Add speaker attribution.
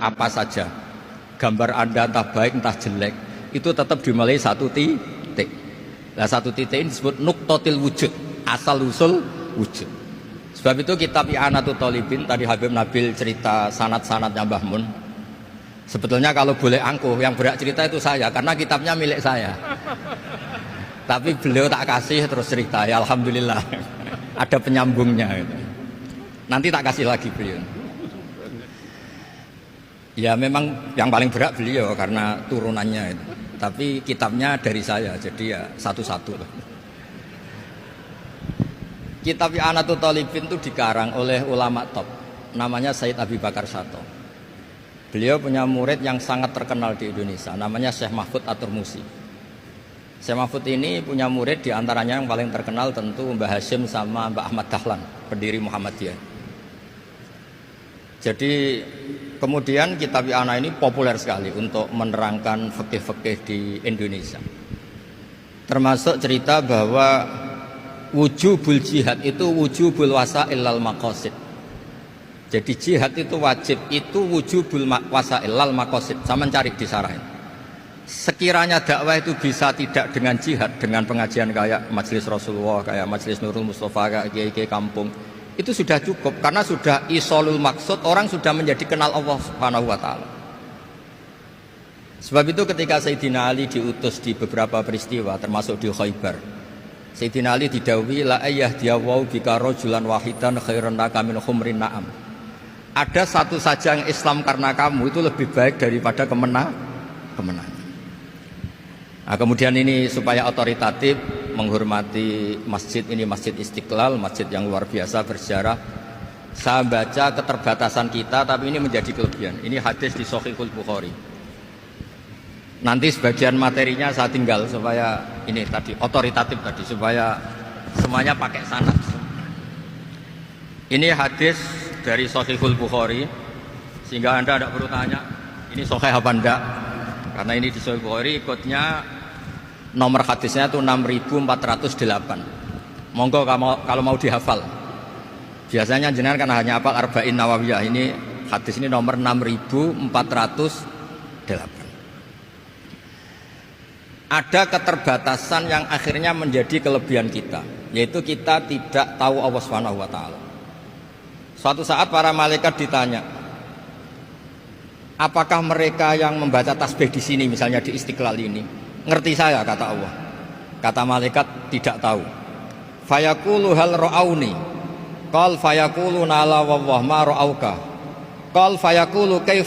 Speaker 1: apa saja, gambar Anda entah baik entah jelek, itu tetap dimulai satu titik. Nah, satu titik ini disebut nuktotil wujud, asal usul wujud. Sebab itu kitab I'anatul Thalibin, tadi Habib Nabil cerita sanad-sanadnya Mbah Mun. Sebetulnya kalau boleh angkuh, yang berhak cerita itu saya, karena kitabnya milik saya. Tapi beliau tak kasih terus cerita, ya alhamdulillah. Ada penyambungnya gitu. Nanti tak kasih lagi beliau. Ya memang yang paling berat beliau karena turunannya itu. Tapi kitabnya dari saya, jadi ya satu-satu. Kitab I'anatul Thalibin itu dikarang oleh ulama top, namanya Sayyid Abi Bakar Sato. Beliau punya murid yang sangat terkenal di Indonesia, namanya Syekh Mahfud At-Turmusi. Syekh Mahfud ini punya murid diantaranya yang paling terkenal tentu Mbah Hashim sama Mbah Ahmad Dahlan, pendiri Muhammadiyah. Jadi kemudian kitab I'anah ini populer sekali untuk menerangkan fikih-fikih di Indonesia. Termasuk cerita bahwa wujubul jihad itu wujubul wasail lal maqasid. Jadi jihad itu wajib, itu wujubul wasail lal maqasid. Sama cari disarahin. Sekiranya dakwah itu bisa tidak dengan jihad, dengan pengajian kayak Majelis Rasulullah, kayak Majelis Nurul Mustafa, kayak kiai kampung, itu sudah cukup karena sudah isolul maksud, orang sudah menjadi kenal Allah Subhanahu wa taala. Sebab itu ketika Sayyidina Ali diutus di beberapa peristiwa termasuk di Khaybar, Sayyidina Ali didhawuhi la ayyahdiyawu bika rajulan wahidan khairan laka min humrin na'am. Ada satu saja yang Islam karena kamu itu lebih baik daripada kemenangan. Nah, kemudian ini supaya otoritatif menghormati masjid ini, Masjid Istiqlal, masjid yang luar biasa bersejarah. Saya baca keterbatasan kita, tapi ini menjadi kelebihan. Ini hadis di Shahihul Bukhari. Nanti sebagian materinya saya tinggal supaya ini tadi otoritatif tadi, supaya semuanya pakai sanad. Ini hadis dari Shahihul Bukhari, sehingga Anda tidak perlu tanya ini sahih apa enggak, karena ini di Shahihul Bukhari, ikutnya nomor hadisnya itu 6408. Monggo kalau mau dihafal. Biasanya jenengan kan hanya hafal Arba'in Nawawiyah. Ini hadis ini nomor 6408. Ada keterbatasan yang akhirnya menjadi kelebihan kita, yaitu kita tidak tahu Allah Subhanahu wa taala. Suatu saat para malaikat ditanya, apakah mereka yang membaca tasbih di sini misalnya di Istiqlal ini ngerti saya, kata Allah. Kata malaikat tidak tahu. Fayaqulu hal ra'auni. Qal fayaqulu la wallah ma ra'auka. Qal fayaqulu kaifa